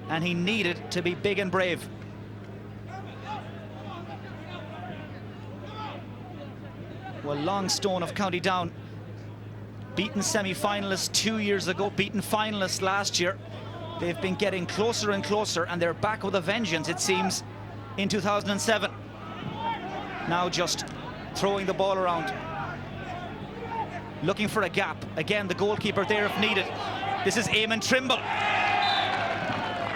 and he needed to be big and brave. Well, Longstone of County Down, beaten semi-finalists 2 years ago, beaten finalists last year. They've been getting closer and closer, and they're back with a vengeance, it seems, in 2007. Now just throwing the ball around, looking for a gap. Again, the goalkeeper there if needed. This is Eamon Trimble.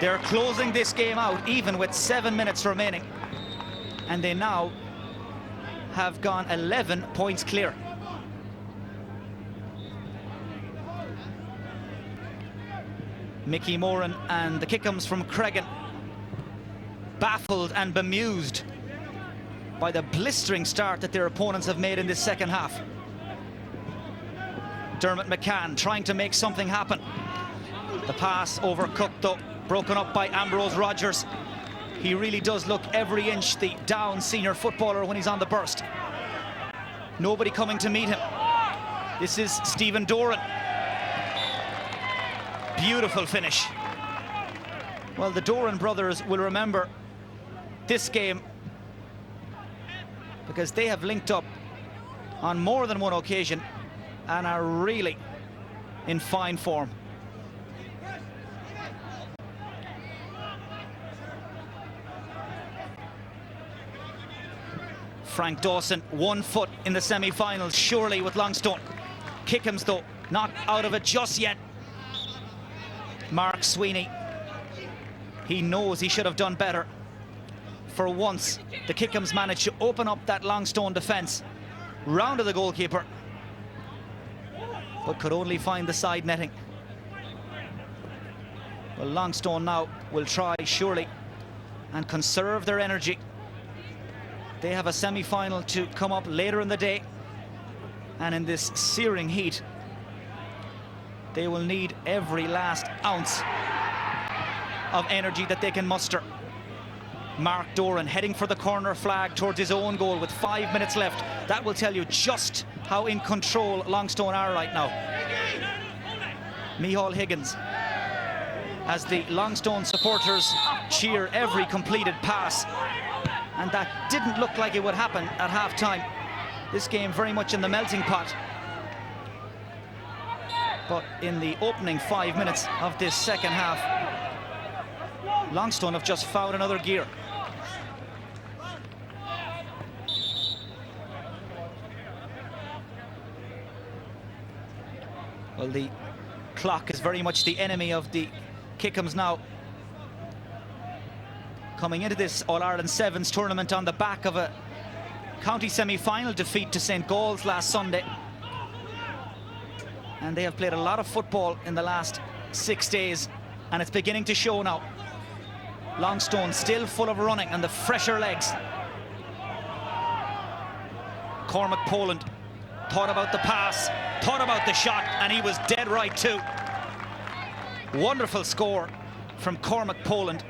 They're closing this game out, even with 7 minutes remaining. And they now have gone 11 points clear. Mickey Moran and the Kickums from Cregan, baffled and bemused by the blistering start that their opponents have made in this second half. Dermot McCann trying to make something happen. The pass overcooked though, broken up by Ambrose Rogers. He really does look every inch the Down senior footballer when he's on the burst. Nobody coming to meet him. This is Stephen Doran. Beautiful finish. Well, the Doran brothers will remember this game because they have linked up on more than one occasion and are really in fine form. Frank Dawson, 1 foot in the semi-finals, surely with Longstone. Kickham's though, not out of it just yet. Mark Sweeney, he knows he should have done better. For once, the Kickham's managed to open up that Longstone defence, round to the goalkeeper, but could only find the side netting. Well, Longstone now will try, surely, and conserve their energy. They have a semi-final to come up later in the day, and in this searing heat, they will need every last ounce of energy that they can muster. Mark Doran heading for the corner flag towards his own goal with 5 minutes left. That will tell you just how in control Longstone are right now. Micheál Higgins, as the Longstone supporters cheer every completed pass, and that didn't look like it would happen at half-time. This game very much in the melting pot. But in the opening 5 minutes of this second half, Longstone have just found another gear. Well, the clock is very much the enemy of the Kickham's now. Coming into this All-Ireland Sevens tournament on the back of a county semi-final defeat to St. Gall's last Sunday. And they have played a lot of football in the last 6 days, and it's beginning to show now. Longstone still full of running and the fresher legs. Cormac Poland thought about the pass, thought about the shot, and he was dead right too. Wonderful score from Cormac Poland.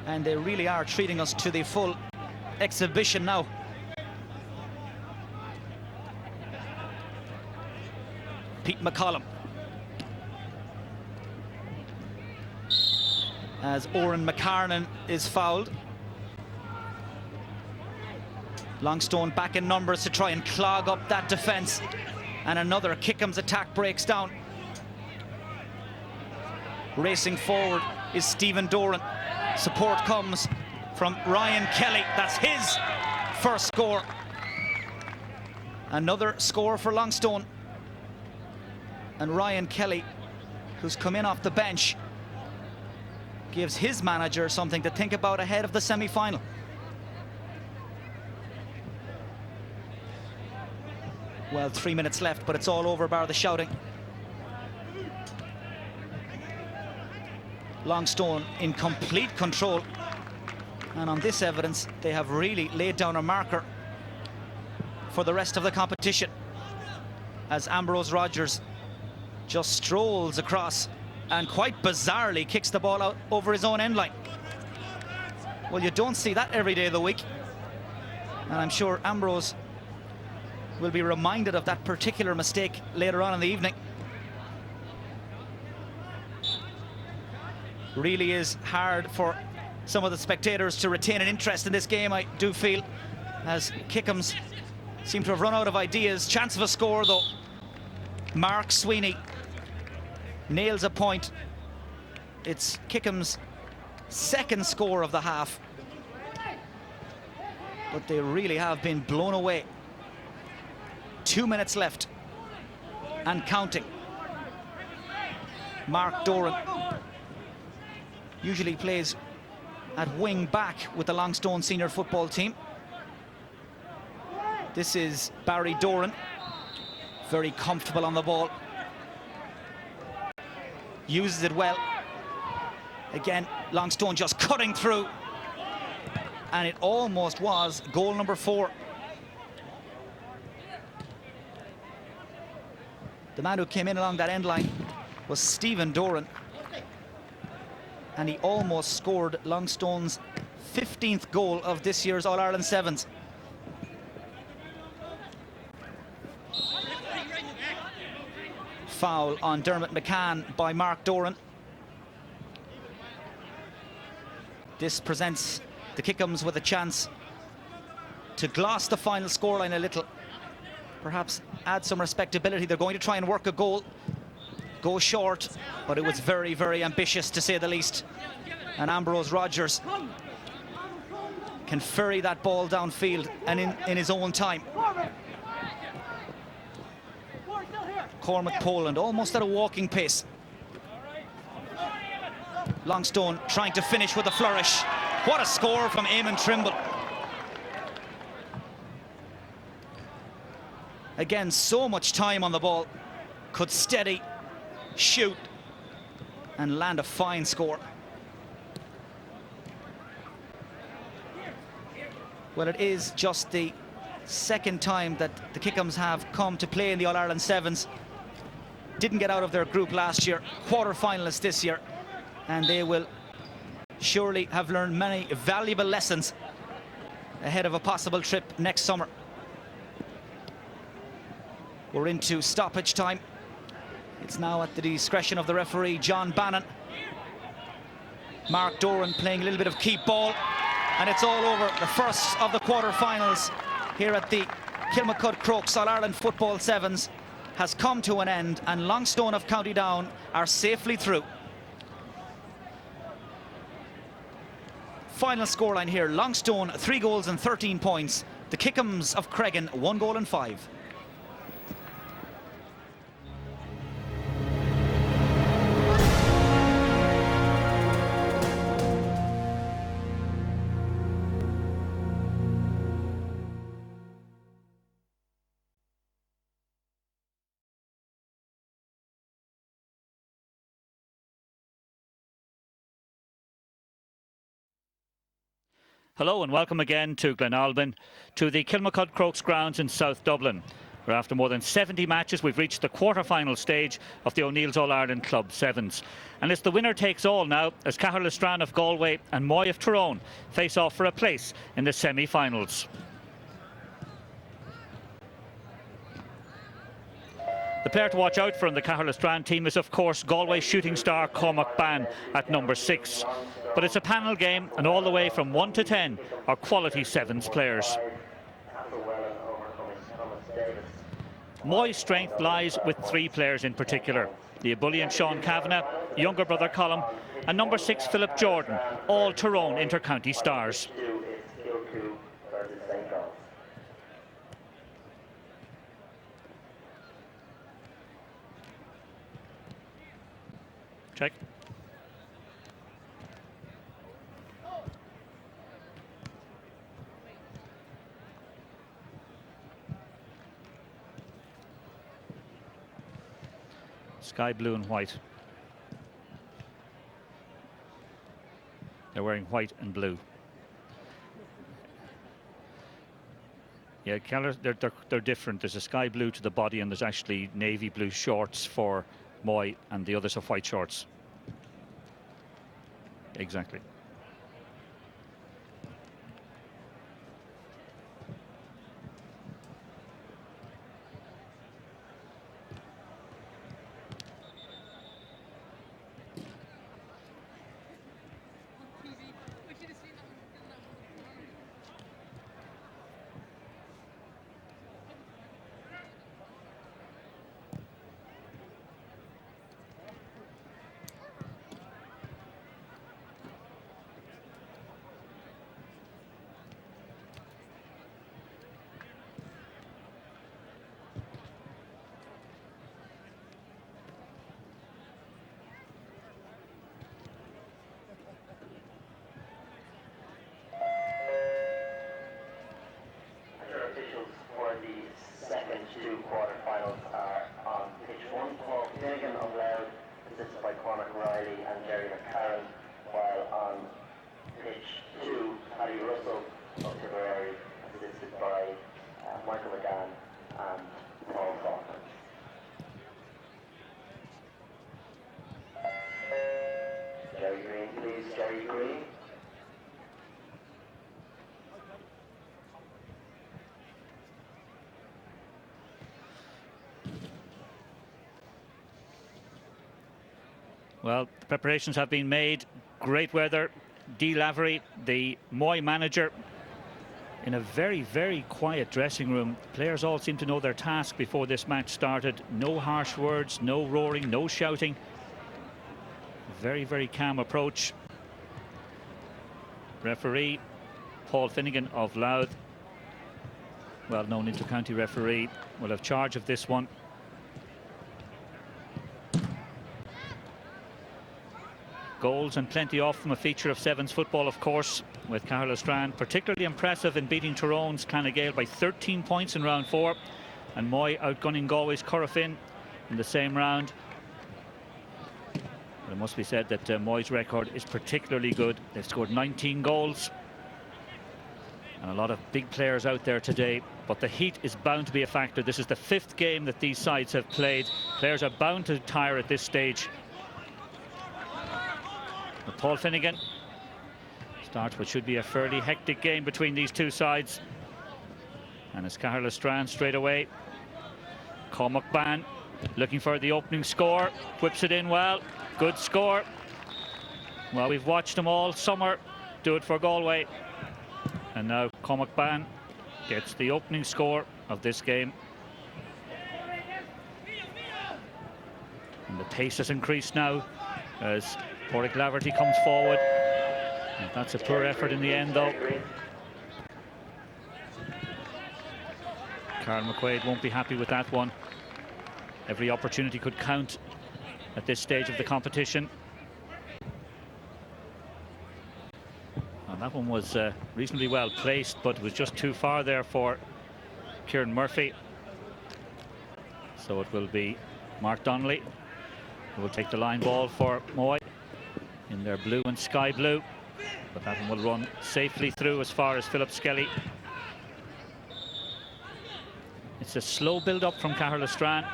And they really are treating us to the full exhibition now. Pete McCollum. As Oren McCarnan is fouled. Longstone back in numbers to try and clog up that defence. And another Kickham's attack breaks down. Racing forward is Stephen Doran. Support comes from Ryan Kelly. That's his first score. Another score for Longstone. And Ryan Kelly, who's come in off the bench, gives his manager something to think about ahead of the semi-final. Well, 3 minutes left, but it's all over bar the shouting. Longstone in complete control. And on this evidence, they have really laid down a marker for the rest of the competition. As Ambrose Rogers just strolls across and quite bizarrely kicks the ball out over his own end line. Well, you don't see that every day of the week. And I'm sure Ambrose will be reminded of that particular mistake later on in the evening. Really is hard for some of the spectators to retain an interest in this game, I do feel, as Kickham's seem to have run out of ideas. Chance of a score, though. Mark Sweeney nails a point. It's Kickham's second score of the half, but they really have been blown away. 2 minutes left and counting. Mark Doran usually plays at wing back with the Longstone senior football team. This is Barry Doran, very comfortable on the ball, uses it well. Again, Longstone just cutting through, and it almost was goal number 4. The man who came in along that end line was Stephen Doran, and he almost scored Longstone's 15th goal of this year's All-Ireland Sevens. Foul on Dermot McCann by Mark Doran. This presents the Kickhams with a chance to gloss the final scoreline a little, perhaps add some respectability. They're going to try and work a goal, go short, but it was very, very ambitious, to say the least. And Ambrose Rogers can ferry that ball downfield and in his own time. Cormac Poland almost at a walking pace. Longstone trying to finish with a flourish. What a score from Eamon Trimble. Again, so much time on the ball. Could steady, shoot, and land a fine score. Well, it is just the second time that the Kickhams have come to play in the All-Ireland Sevens. Didn't get out of their group last year, quarter-finalists this year, and they will surely have learned many valuable lessons ahead of a possible trip next summer. We're into stoppage time. It's now at the discretion of the referee, John Bannon. Mark Doran playing a little bit of keep ball, and it's all over. The first of the quarter-finals here at the Kilmacud Crokes All-Ireland Football Sevens has come to an end, and Longstone of County Down are safely through. Final scoreline here: Longstone 3 goals and 13 points. The Kickhams of Cregan 1 goal and 5. Hello and welcome again to Glenalbin, to the Kilmacud Crokes grounds in South Dublin, where after more than 70 matches we've reached the quarter-final stage of the O'Neill's All-Ireland Club Sevens. And it's the winner takes all now, as Castlefinn of Galway and Moy of Tyrone face off for a place in the semi-finals. The player to watch out for in the Castlefinn team is, of course, Galway shooting star Cormac Ban at number 6. But it's a panel game, and all the way from 1 to 10 are quality Sevens players. Moy's strength lies with 3 players in particular: the ebullient Sean Kavanagh, younger brother Colm, and number 6 Philip Jordan, all Tyrone inter-county stars. Check. Sky blue and white. They're wearing white and blue. Yeah, colours, they're different. There's a sky blue to the body, and there's actually navy blue shorts for Moy, and the others are white shorts. Exactly. assisted by Cormac Riley and Jerry McCarran, while on pitch 2, Paddy Russell of Tipperary, assisted by Michael McGann and Paul Faulkner. Jerry Green, please. Jerry Green. Well, the preparations have been made. Great weather. Dee Lavery, the Moy manager, in a very, very quiet dressing room. Players all seem to know their task before this match started. No harsh words, no roaring, no shouting. Very, very calm approach. Referee Paul Finnegan of Louth, well-known inter-county referee, will have charge of this one. Goals and plenty off from a feature of Sevens football, of course, with Castlefinn particularly impressive in beating Tyrone's Clonagale by 13 points in round 4, and Moy outgunning Galway's Castlefinn in the same round. But it must be said that Moy's record is particularly good. They've scored 19 goals, and a lot of big players out there today, but the heat is bound to be a factor. This is the 5th game that these sides have played. Players are bound to tire at this stage. But Paul Finnegan starts what should be a fairly hectic game between these two sides, and it's Castlefinn straight away. Cormac Ban looking for the opening score, whips it in well. Good score. Well, we've watched them all summer do it for Galway, and now Cormac Ban gets the opening score of this game. And the pace has increased now as Porrick Laverty comes forward. And that's a poor effort in the end, though. Carl McQuaid won't be happy with that one. Every opportunity could count at this stage of the competition. And that one was reasonably well placed, but it was just too far there for Kieran Murphy. So it will be Mark Donnelly who will take the line ball for Moy in their blue and sky blue, but that one will run safely through as far as Philip Skelly. It's a slow build-up from Castlefinn.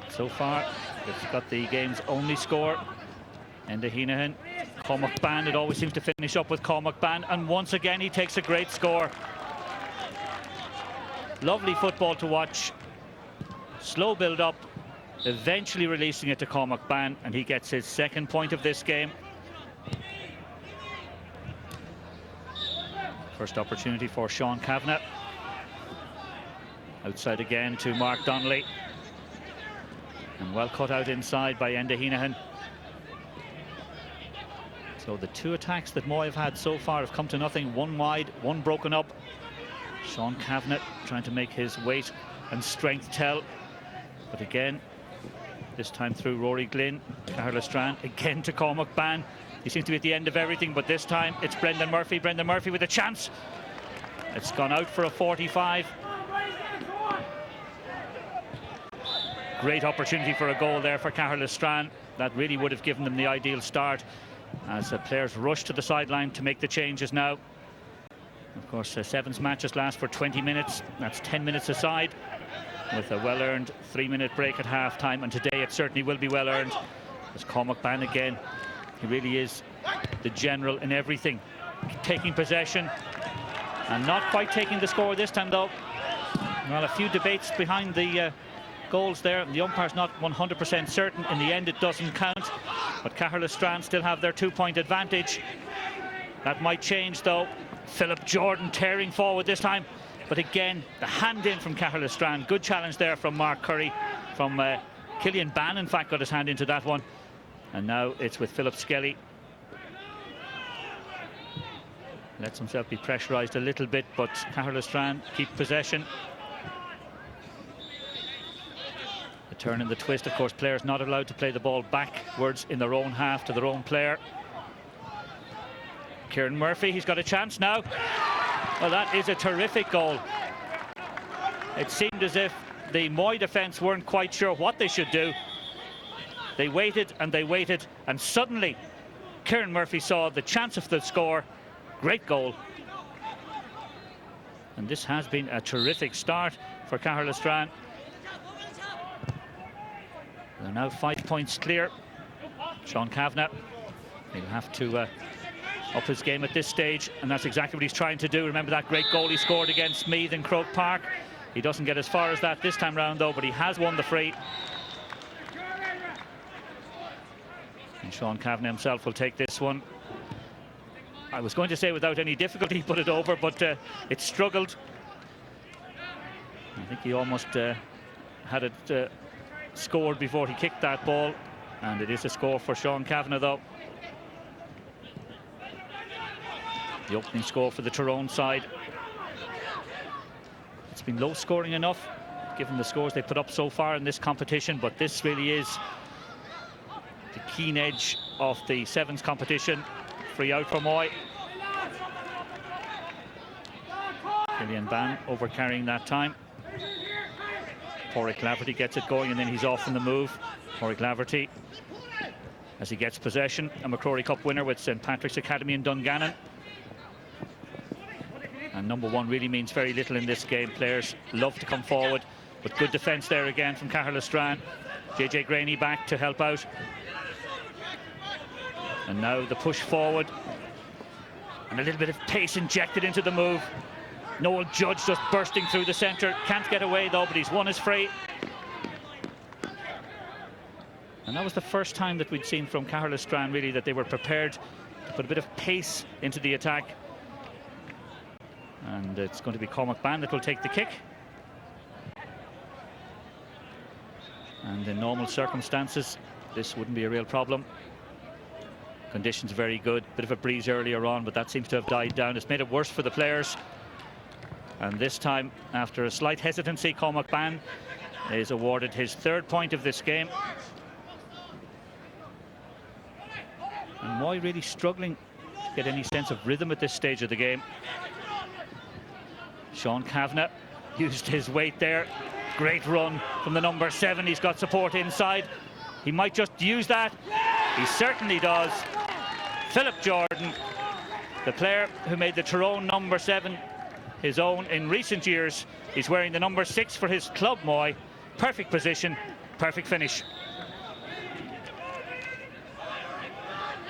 So far, they've got the game's only score. Enda Heenahan. Cormac Ban, it always seems to finish up with Cormac Ban, and once again he takes a great score. Lovely football to watch. Slow build-up, eventually releasing it to Cormac Ban, and he gets his 2nd point of this game. First opportunity for Sean Kavanagh. Outside again to Mark Donnelly. And well cut out inside by Enda Heenahan. So the 2 attacks that Moy have had so far have come to nothing. One wide, one broken up. Sean Kavanagh trying to make his weight and strength tell. But again, this time through Rory Glynn. Castlefinn again to Cormac Ban. He seems to be at the end of everything, but this time it's Brendan Murphy. Brendan Murphy with a chance. It's gone out for a 45. Great opportunity for a goal there for Castlefinn. That really would have given them the ideal start, as the players rush to the sideline to make the changes now. Of course, Sevens matches last for 20 minutes. That's 10 minutes aside, with a well-earned 3-minute break at half-time, and today it certainly will be well-earned. There's Cormac Ban again. He really is the general in everything. Taking possession, and not quite taking the score this time, though. Well, a few debates behind the goals there. The umpire's not 100% certain. In the end, it doesn't count. But Castlefinn still have their 2-point advantage. That might change, though. Philip Jordan tearing forward this time. But again, the hand in from Castlefinn. Good challenge there from Mark Curry. From Killian Ban, in fact, got his hand into that one. And now it's with Philip Skelly. Lets himself be pressurised a little bit, but Castlefinn keep possession. The turn and the twist, of course, players not allowed to play the ball backwards in their own half to their own player. Kieran Murphy, he's got a chance now. Well, that is a terrific goal. It seemed as if the Moy defence weren't quite sure what they should do. They waited and they waited, and suddenly Kieran Murphy saw the chance of the score. Great goal. And this has been a terrific start for Castlefinn. They're now 5 points clear. Sean Kavanagh, he'll have to up his game at this stage, and that's exactly what he's trying to do. Remember that great goal he scored against Meath in Croke Park? He doesn't get as far as that this time round though, but he has won the free. And Sean Kavanagh himself will take this one. I was going to say without any difficulty put it over, but it struggled. I think he almost had it scored before he kicked that ball, and it is a score for Sean Kavanagh though. The opening score for the Tyrone side. It's been low scoring enough given the scores they put up so far in this competition, but this really is the keen edge of the sevens competition. Free out for Moy. Killian Ban over carrying that time. Pádraig Laverty gets it going, and then he's off in the move. Pádraig Laverty, as he gets possession, a McCrory Cup winner with St Patrick's Academy in Dungannon. And number one really means very little in this game. Players love to come forward, but good defence there again from Castlefinn. JJ Graney back to help out. And now the push forward. And a little bit of pace injected into the move. Noel Judge just bursting through the centre. Can't get away though, but he's won his free. And that was the first time that we'd seen from Castlefinn really that they were prepared to put a bit of pace into the attack. And it's going to be Cormac Ban that will take the kick. And in normal circumstances, this wouldn't be a real problem. Conditions very good. Bit of a breeze earlier on, but that seems to have died down. It's made it worse for the players. And this time, after a slight hesitancy, Cormac Ban is awarded his third point of this game. And Moy really struggling to get any sense of rhythm at this stage of the game. Sean Kavanagh used his weight there. Great run from the number 7. He's got support inside. He might just use that. He certainly does. Philip Jordan, the player who made the Tyrone number 7 his own in recent years, he's wearing the number 6 for his club, Moy. Perfect position, perfect finish.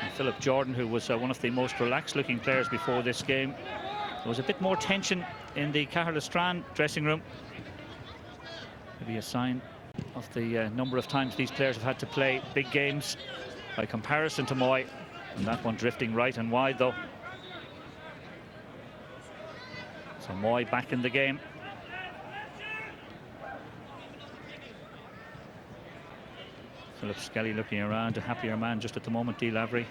And Philip Jordan, who was one of the most relaxed looking players before this game. There was a bit more tension in the Castlefinn dressing room. Maybe a sign of the number of times these players have had to play big games by comparison to Moy. And that one drifting right and wide though. So Moy back in the game. Philip Skelly looking around, a happier man just at the moment, D. Lavery.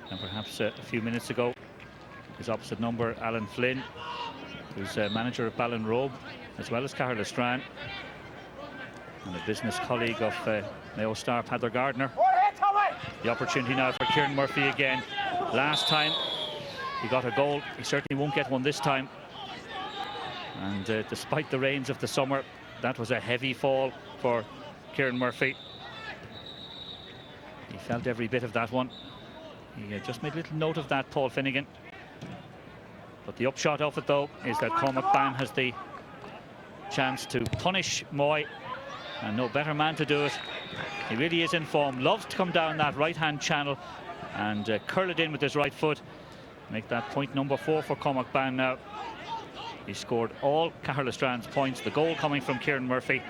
And perhaps a few minutes ago, his opposite number, Alan Flynn, who's manager of Ballinrobe, as well as Castlefinn, and a business colleague of Mayo star Peadar Gardner. The opportunity now for Kieran Murphy again. Last time he got a goal, he certainly won't get one this time. And despite the rains of the summer, that was a heavy fall for Kieran Murphy. He felt every bit of that one. He just made a little note of that, Paul Finnegan. But the upshot of it though is that Cormac Ban has the chance to punish Moy, and no better man to do it. He really is in form, loves to come down that right hand channel and curl it in with his right foot. Make that point number 4 for Cormac Ban now. He scored all Castleffinn's points, the goal coming from Kieran Murphy.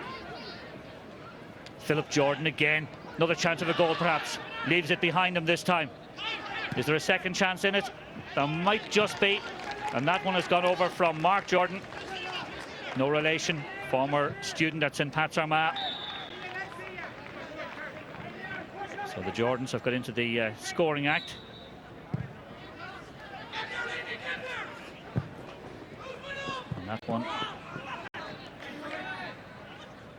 Philip Jordan again, another chance of a goal perhaps, leaves it behind him this time. Is there a second chance in it? There might just be, and that one has gone over from Mark Jordan. No relation, former student at St Pat's Armagh. So the Jordans have got into the scoring act. And that one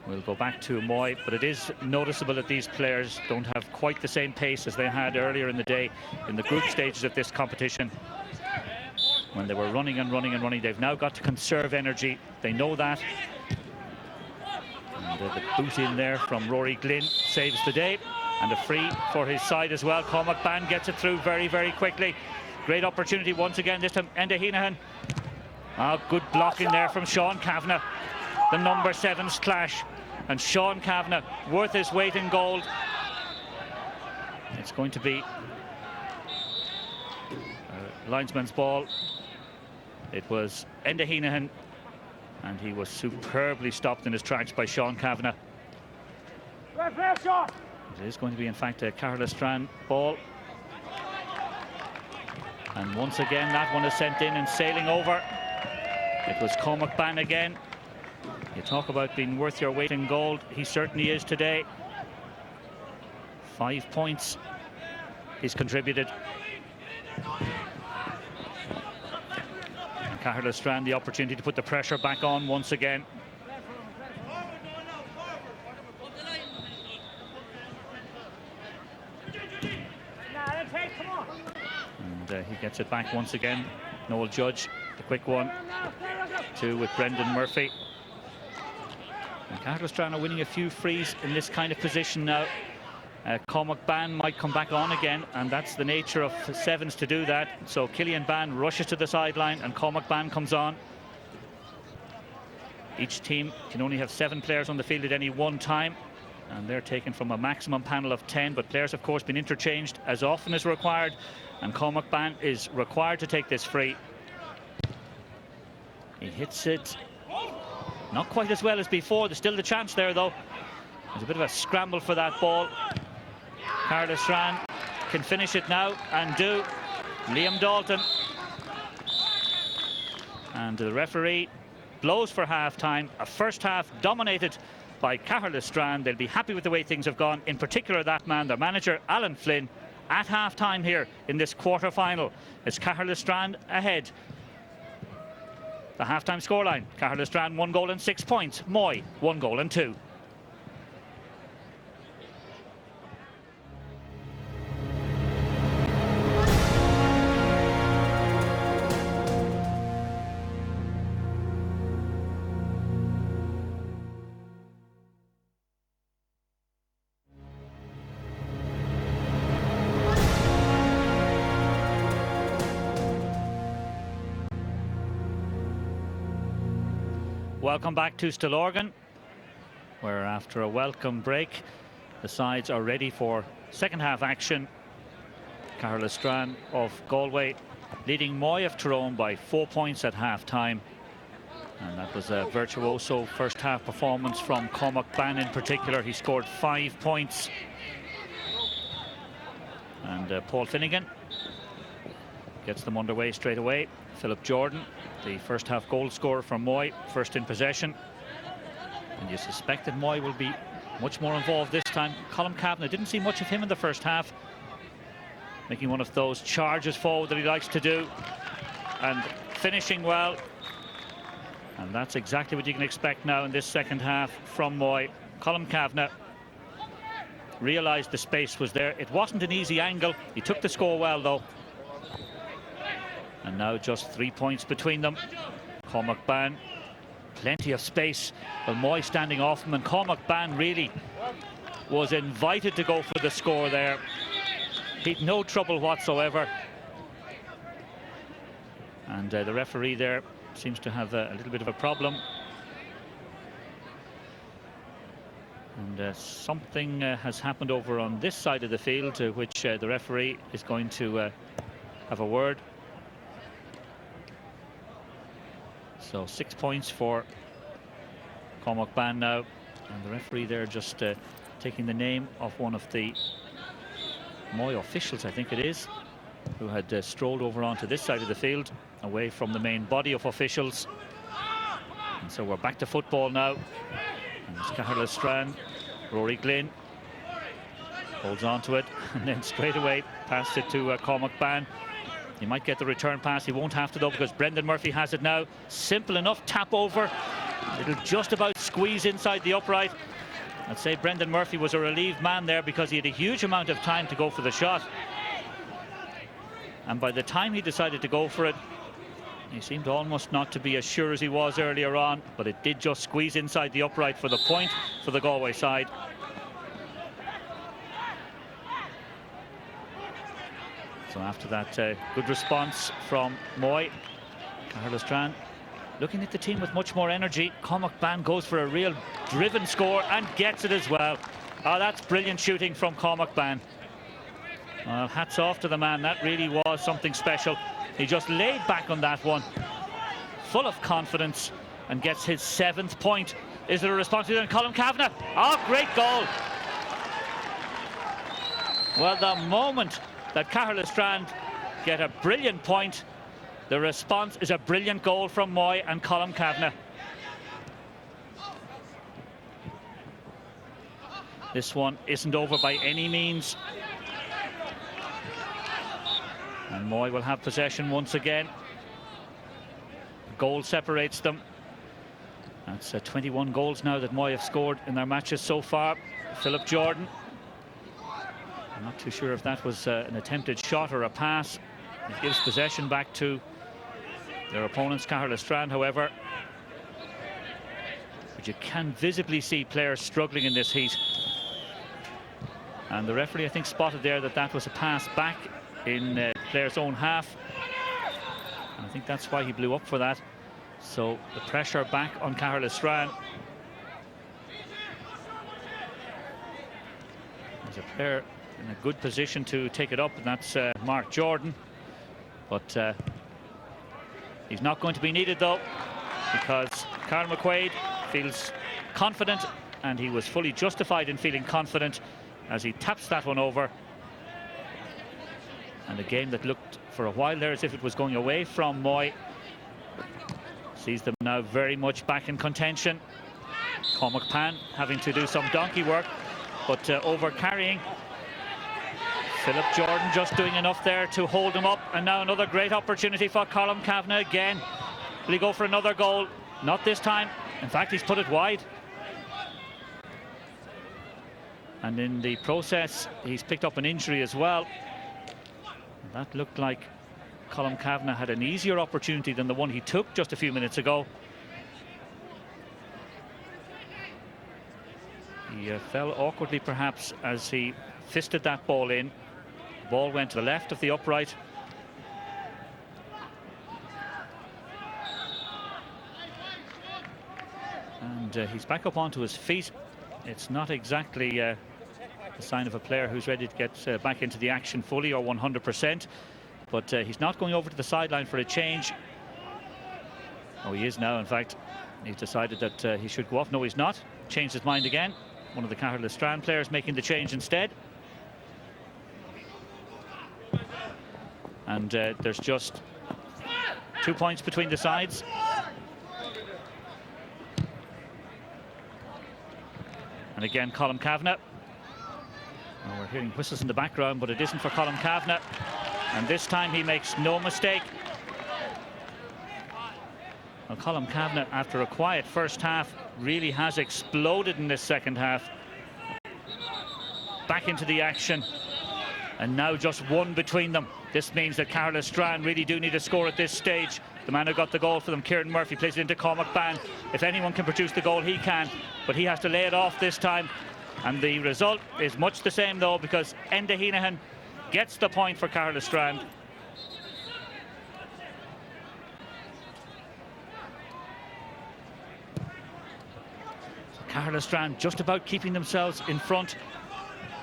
will go back to Moy, but it is noticeable that these players don't have quite the same pace as they had earlier in the day in the group stages of this competition, when they were running and running and running. They've now got to conserve energy, they know that. And the boot in there from Rory Glynn saves the day, And a free for his side as well. Cormac Ban gets it through very, very quickly. Great opportunity once again, this time Enda Heenahan. Oh, good blocking there from Sean Kavanagh. The number 7s clash. And Sean Kavanagh, worth his weight in gold. It's going to be a linesman's ball. It was Enda Heenahan, and he was superbly stopped in his tracks by Sean Kavanagh. It is going to be, in fact, a Carla Strand ball. And once again, that one is sent in and sailing over. It was Cormac Ban again. You talk about being worth your weight in gold. He certainly is today. 5 points he's contributed. And Carla Strand, the opportunity to put the pressure back on once again. And he gets it back once again. Noel Judge, the quick one. 2 with Brendan Murphy. And Carla Strand are winning a few frees in this kind of position now. Cormac Ban might come back on again, and that's the nature of 7s to do that. So Killian Ban rushes to the sideline and Cormac Ban comes on. Each team can only have 7 players on the field at any one time, and they're taken from a maximum panel of 10, but players of course been interchanged as often as required, and Cormac Ban is required to take this free. He hits it not quite as well as before. There's still the chance there though. There's a bit of a scramble for that ball. Carla Strand can finish it now, and do. Liam Dalton. And the referee blows for half-time. A first half dominated by Carla Strand. They'll be happy with the way things have gone, in particular that man, their manager, Alan Flynn, at half-time here in this quarter-final. It's Carla Strand ahead. The half-time scoreline: Carla Strand 1 goal and 6 points. Moy 1 goal and 2. Welcome back to Stillorgan, where after a welcome break, the sides are ready for second half action. Carla Strand of Galway leading Moy of Tyrone by 4 points at half time. And that was a virtuoso first half performance from Cormac Ban in particular. He scored 5 points. And Paul Finnegan gets them underway straight away. Philip Jordan, the first half goal scorer for Moy, first in possession. And you suspect that Moy will be much more involved this time. Colm Kavanagh, didn't see much of him in the first half, making one of those charges forward that he likes to do, and finishing well. And that's exactly what you can expect now in this second half from Moy. Colm Kavanagh realised the space was there. It wasn't an easy angle. He took the score well though. And now just 3 points between them. Cormac Ban, plenty of space. Well, Moy standing off him, and Cormac Ban really was invited to go for the score there. He'd no trouble whatsoever. And the referee there seems to have a little bit of a problem. And something has happened over on this side of the field, which the referee is going to have a word. So 6 points for Cormac Ban now, and the referee there just taking the name of one of the Moy officials, I think it is, who had strolled over onto this side of the field, away from the main body of officials. And so we're back to football now. And it's Carla Strand. Rory Glynn holds on to it, and then straight away passed it to Cormac Ban. He might get the return pass. He won't have to though, because Brendan Murphy has it now. Simple enough tap over. It'll just about squeeze inside the upright. I'd say Brendan Murphy was a relieved man there, because he had a huge amount of time to go for the shot. And by the time he decided to go for it, he seemed almost not to be as sure as he was earlier on, but it did just squeeze inside the upright for the point for the Galway side. So after that good response from Moy, Castlefinn looking at the team with much more energy. Cormac Ban goes for a real driven score and gets it as well. Oh, that's brilliant shooting from Cormac Ban. Well, hats off to the man. That really was something special. He just laid back on that one, full of confidence, and gets his 7th point. Is there a response to Colm Kavanagh? Oh, great goal. Well, the moment that Castlefinn get a brilliant point, the response is a brilliant goal from Moy and Colm Kavanagh. This one isn't over by any means. And Moy will have possession once again. The goal separates them. That's 21 goals now that Moy have scored in their matches so far. Philip Jordan. I'm not too sure if that was an attempted shot or a pass. It gives possession back to their opponents, Castlefinn, however. But you can visibly see players struggling in this heat. And the referee, I think, spotted there that that was a pass back in the player's own half. And I think that's why he blew up for that. So the pressure back on Castlefinn. There's a player in a good position to take it up, and that's Mark Jordan. But he's not going to be needed, though, because Carl McQuaid feels confident, and he was fully justified in feeling confident as he taps that one over. And a game that looked for a while there as if it was going away from Moy sees them now very much back in contention. Cormac Pan having to do some donkey work, but over carrying. Philip Jordan just doing enough there to hold him up, and now another great opportunity for Colm Kavanagh again. Will he go for another goal? Not this time. In fact, he's put it wide. And in the process, he's picked up an injury as well. That looked like Colm Kavanagh had an easier opportunity than the one he took just a few minutes ago. He fell awkwardly, perhaps, as he fisted that ball in. The ball went to the left of the upright. And he's back up onto his feet. It's not exactly a sign of a player who's ready to get back into the action fully or 100%. But he's not going over to the sideline for a change. Oh, he is now, in fact. He's decided that he should go off. No, he's not. Changed his mind again. One of the Castlefinn players making the change instead. And there's just 2 points between the sides. And again, Colm Kavanagh. Oh, we're hearing whistles in the background, but it isn't for Colm Kavanagh. And this time he makes no mistake. Well, Colm Kavanagh, after a quiet first half, really has exploded in this second half. Back into the action. And now just one between them. This means that Castlefinn really do need a score at this stage. The man who got the goal for them, Kieran Murphy, plays it into Cormac Ban. If anyone can produce the goal, he can. But he has to lay it off this time. And the result is much the same, though, because Enda Heenahan gets the point for Castlefinn. So Castlefinn just about keeping themselves in front.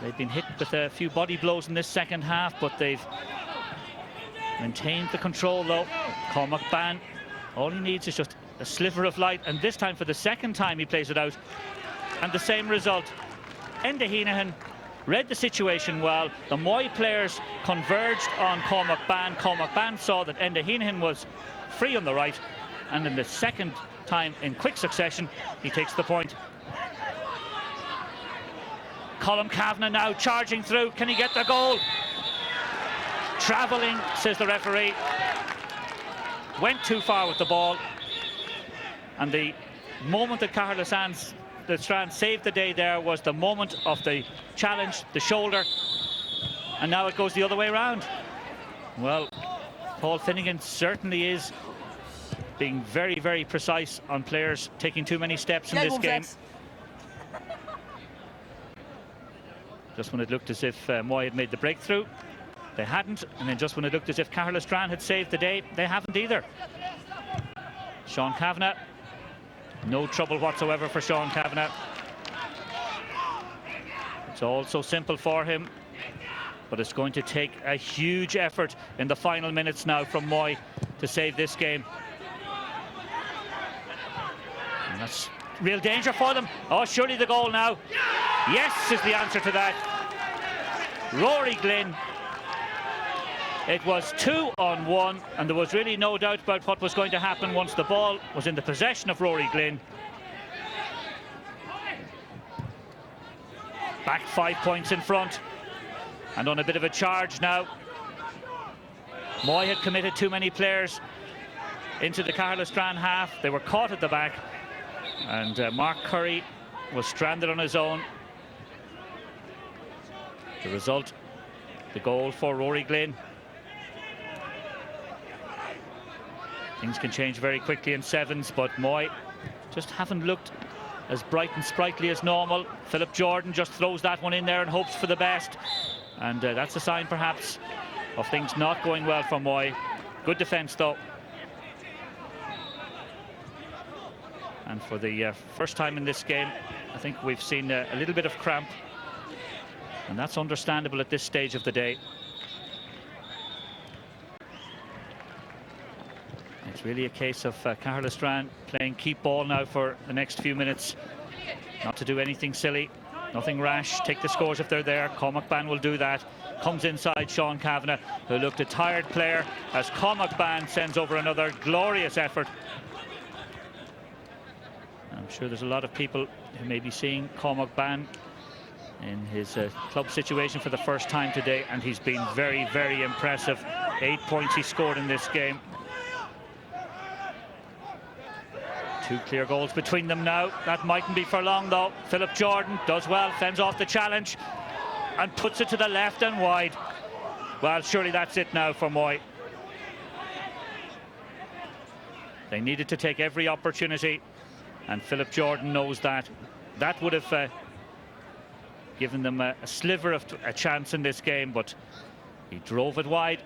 They've been hit with a few body blows in this second half, but they've maintained the control, though. Cormac Ban, all he needs is just a sliver of light, and this time, for the second time, he plays it out. And the same result. Enda Heenahan read the situation well. The Moy players converged on Cormac Ban. Cormac Ban saw that Enda Heenahan was free on the right, and in the second time in quick succession, he takes the point. Colm Kavanagh now charging through. Can he get the goal? Travelling, says the referee. Went too far with the ball. And the moment that Castlefinn saved the day there was the moment of the challenge, the shoulder. And now it goes the other way around. Well, Paul Finnegan certainly is being very, very precise on players taking too many steps in this game. Just when it looked as if Moy had made the breakthrough. they hadn't, and then just when it looked as if Castlefinn had saved the day, they haven't either. Sean Kavanagh, no trouble whatsoever for Sean Kavanagh. It's all so simple for him, but it's going to take a huge effort in the final minutes now from Moy to save this game. And that's real danger for them. Oh, surely the goal now. Yes is the answer to that. Rory Glynn. It was 2-on-1, and there was really no doubt about what was going to happen once the ball was in the possession of Rory Glynn. Back 5 points in front, and on a bit of a charge now. Moy had committed too many players into the Castlefinn half. They were caught at the back, and Mark Curry was stranded on his own. The result, the goal for Rory Glynn. Things can change very quickly in sevens, but Moy just haven't looked as bright and sprightly as normal. Philip Jordan just throws that one in there and hopes for the best. And that's a sign, perhaps, of things not going well for Moy. Good defence, though. And for the first time in this game, I think we've seen a little bit of cramp. And that's understandable at this stage of the day. It's really a case of Castlefinn playing keep ball now for the next few minutes. Not to do anything silly, nothing rash. Take the scores if they're there. Kilmacud will do that. Comes inside Sean Kavanagh, who looked a tired player, as Kilmacud sends over another glorious effort. I'm sure there's a lot of people who may be seeing Kilmacud in his club situation for the first time today, and he's been very, very impressive. 8 points he scored in this game. 2 clear goals between them now. That mightn't be for long, though. Philip Jordan does well, fends off the challenge and puts it to the left and wide. Well, surely that's it now for Moy. They needed to take every opportunity, and Philip Jordan knows that. That would have given them a sliver of a chance in this game, but he drove it wide.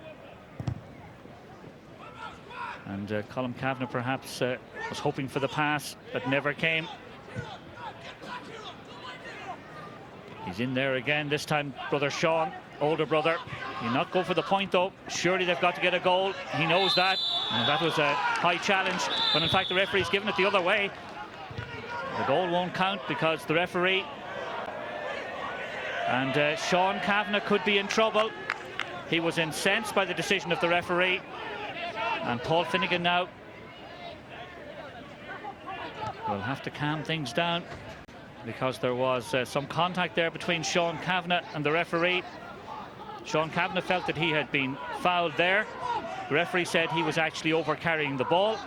And Colm Kavanagh perhaps was hoping for the pass that never came. He's in there again, this time brother Sean, older brother. He'll not go for the point, though. Surely they've got to get a goal. He knows that. And that was a high challenge, but in fact the referee's given it the other way. The goal won't count because the referee, and Sean Kavanagh could be in trouble. He was incensed by the decision of the referee. And Paul Finnegan now will have to calm things down, because there was some contact there between Sean Kavanagh and the referee. Sean Kavanagh felt that he had been fouled there. The referee said he was actually over carrying the ball.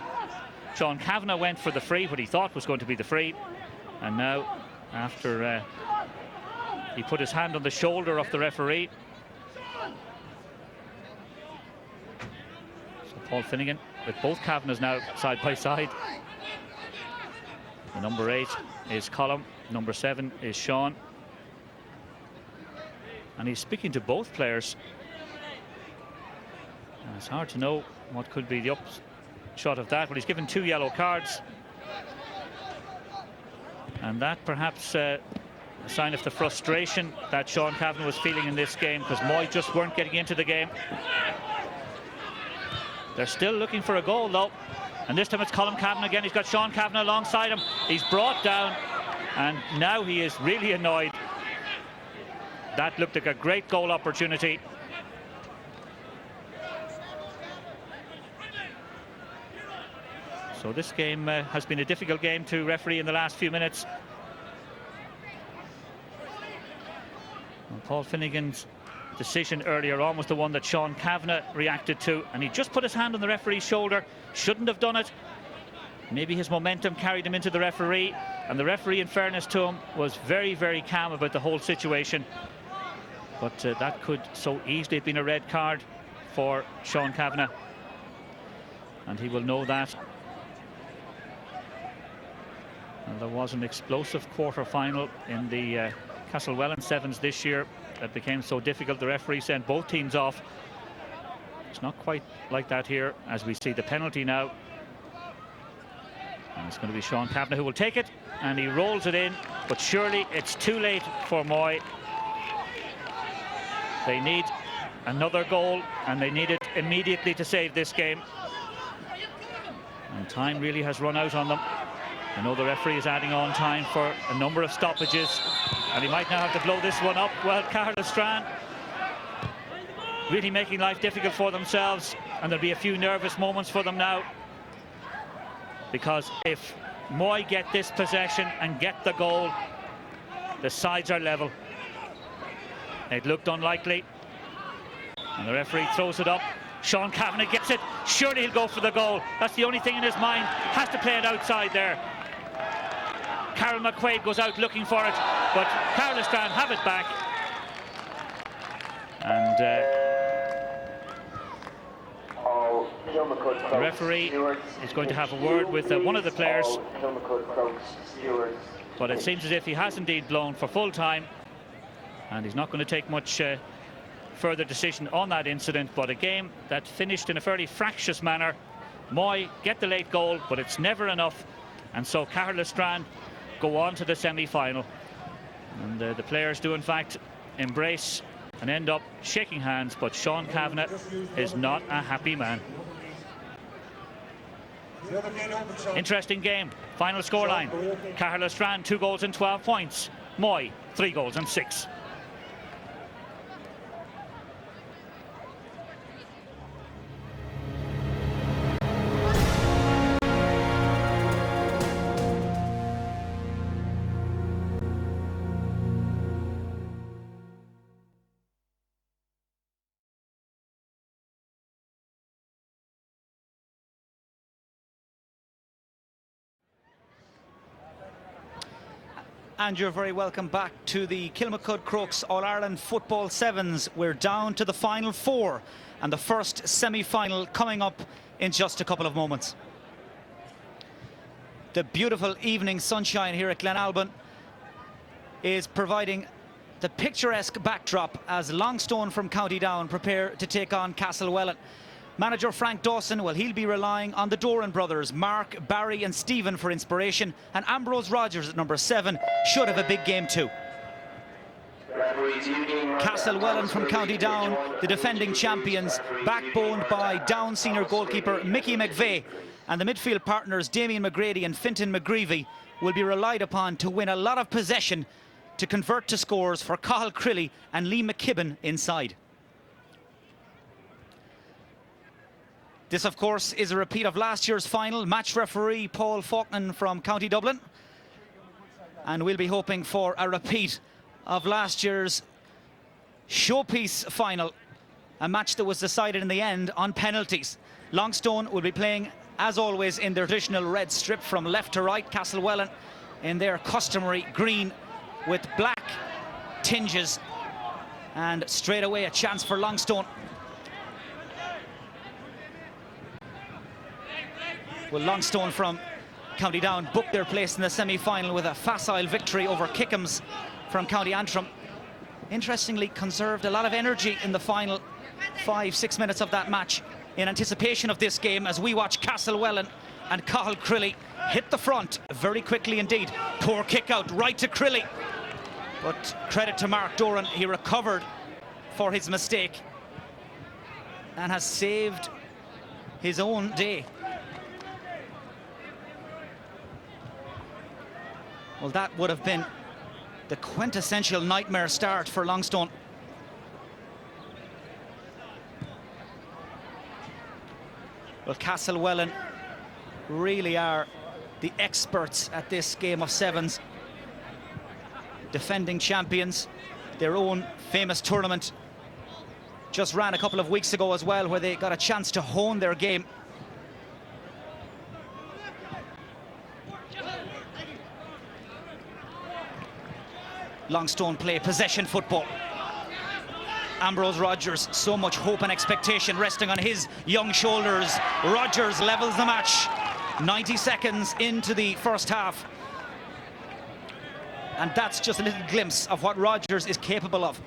Sean Kavanagh went for the free, what he thought was going to be the free. And now, after he put his hand on the shoulder of the referee, Paul Finnegan with both Kavanaghs now side by side. The number 8 is Colm, number 7 is Sean. And he's speaking to both players. And it's hard to know what could be the upshot of that. But he's given 2 yellow cards. And that perhaps a sign of the frustration that Sean Kavanagh was feeling in this game, because Moy just weren't getting into the game. They're still looking for a goal, though. And this time it's Colm Kavanagh again. He's got Sean Kavanagh alongside him. He's brought down, and now he is really annoyed. That looked like a great goal opportunity. So this game has been a difficult game to referee in the last few minutes. And Paul Finnegan's decision earlier on was the one that Sean Kavanagh reacted to, and he just put his hand on the referee's shoulder. Shouldn't have done it. Maybe his momentum carried him into the referee, and the referee, in fairness to him, was very, very calm about the whole situation. But that could so easily have been a red card for Sean Kavanagh, and he will know that. And there was an explosive quarter-final in the Castlefinn Sevens this year. that became so difficult. The referee sent both teams off. It's not quite like that here, as we see the penalty now. And it's going to be Sean Kavanagh who will take it, and he rolls it in, but surely it's too late for Moy. They need another goal, and they need it immediately to save this game. And time really has run out on them. I know the referee is adding on time for a number of stoppages, and he might now have to blow this one up. Well, Castlefinn really making life difficult for themselves, and there'll be a few nervous moments for them now, because if Moy get this possession and get the goal, the sides are level. It looked unlikely, and the referee throws it up. Sean Kavanagh gets it. Surely he'll go for the goal. That's the only thing in his mind. Has to play it outside there. Carol McQuaid goes out looking for it, but Castlefinn have it back. And the referee is going to have a word with one of the players, but it seems as if he has indeed blown for full time, and he's not going to take much further decision on that incident. But a game that finished in a fairly fractious manner. Moy get the late goal, but it's never enough, and so Castlefinn go on to the semi-final, and the players do in fact embrace and end up shaking hands, but Sean Kavanagh is not a happy man. Interesting game. Final scoreline: Castlefinn 2 goals and 12 points, Moy 3 goals and 6. And you're very welcome back to the Kilmacud Crokes All-Ireland Football Sevens. We're down to the final 4, and the first semi-final coming up in just a couple of moments. The beautiful evening sunshine here at Glenalbin is providing the picturesque backdrop as Longstone from County Down prepare to take on Castlewellan. Manager Frank Dawson, well, he'll be relying on the Doran brothers, Mark, Barry and Stephen, for inspiration, and Ambrose Rogers at number 7 should have a big game too. Castlewellan from County Down, the defending champions, backboned by Down senior goalkeeper Mickey McVeigh, and the midfield partners Damien McGrady and Fintan McGreevy will be relied upon to win a lot of possession to convert to scores for Cathal Crilly and Lee McKibben inside. This, of course, is a repeat of last year's final. Match referee Paul Faulkner from County Dublin. And we'll be hoping for a repeat of last year's showpiece final, a match that was decided in the end on penalties. Longstone will be playing, as always, in their traditional red strip from left to right. Castlewellan in their customary green with black tinges. And straight away a chance for Longstone. Well, Longstone from County Down booked their place in the semi-final with a facile victory over Kickham's from County Antrim. Interestingly, conserved a lot of energy in the final 5-6 minutes of that match in anticipation of this game, as we watch Castlewellan and Cathal Crilly hit the front very quickly indeed. Poor kick out right to Crilly, but credit to Mark Doran, he recovered for his mistake and has saved his own day. Well, that would have been the quintessential nightmare start for Longstone. Well, Castlewellan really are the experts at this game of sevens. Defending champions, their own famous tournament just ran a couple of weeks ago as well, where they got a chance to hone their game. Longstone play possession football. Ambrose Rogers, so much hope and expectation resting on his young shoulders. Rogers levels the match 90 seconds into the first half. And that's just a little glimpse of what Rogers is capable of.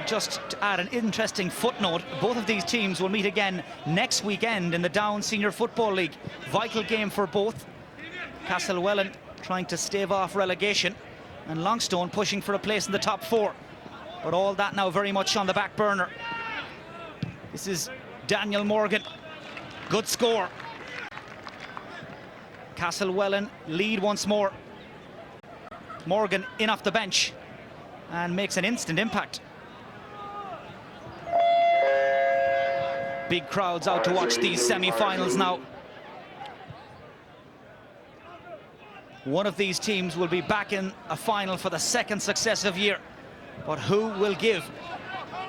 just to add an interesting footnote, both of these teams will meet again next weekend in the Down Senior Football League. Vital game for both. Castlefinn trying to stave off relegation, and Longstone pushing for a place in the top 4. But all that now very much on the back burner. This is Daniel Morgan. Good score. Castlefinn lead once more. Morgan in off the bench and makes an instant impact. Big crowds out to watch these semi-finals now. One of these teams will be back in a final for the second successive year. But who will give?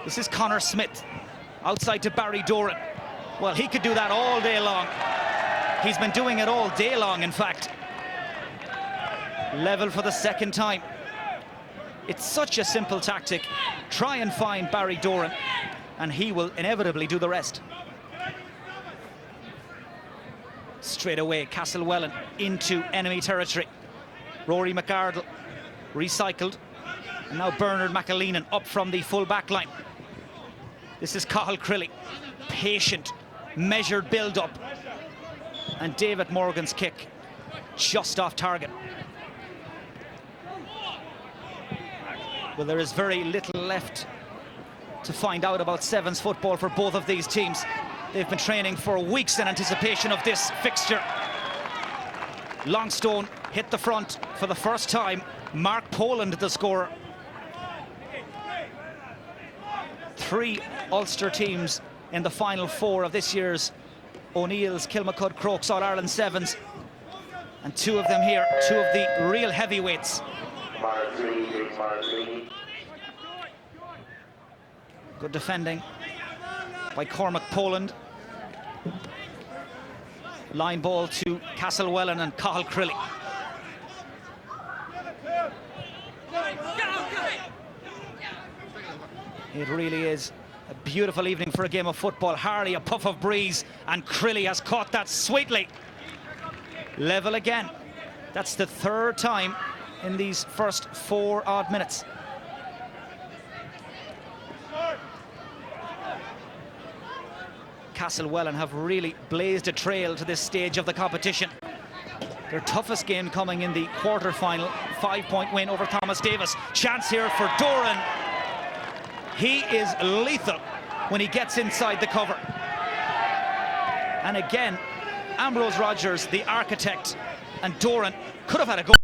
This is Connor Smith. Outside to Barry Doran. Well, he could do that all day long. He's been doing it all day long, in fact. Level for the second time. It's such a simple tactic. Try and find Barry Doran, and he will inevitably do the rest. Straight away, Castlefinn into enemy territory. Rory McArdle recycled. And now Bernard McAleenan up from the full back line. This is Cathal Crilly. Patient, measured build-up. And David Morgan's kick just off target. Well, there is very little left to find out about Sevens football for both of these teams. They've been training for weeks in anticipation of this fixture. Longstone hit the front for the first time. Mark Poland, the scorer. 3 Ulster teams in the final 4 of this year's O'Neill's Kilmacud Crokes All-Ireland Sevens. And 2 of them here, 2 of the real heavyweights. Good defending by Cormac Poland. Line ball to Castlefinn and Cathal Crilly. It really is a beautiful evening for a game of football. Hardly a puff of breeze, and Crilly has caught that sweetly. Level again. That's the 3rd time in these first 4 odd minutes. Castlefinn have really blazed a trail to this stage of the competition. Their toughest game coming in the quarter-final, 5-point win over Thomas Davis. Chance here for Doran. He is lethal when he gets inside the cover. And again, Ambrose Rogers, the architect, and Doran could have had a goal.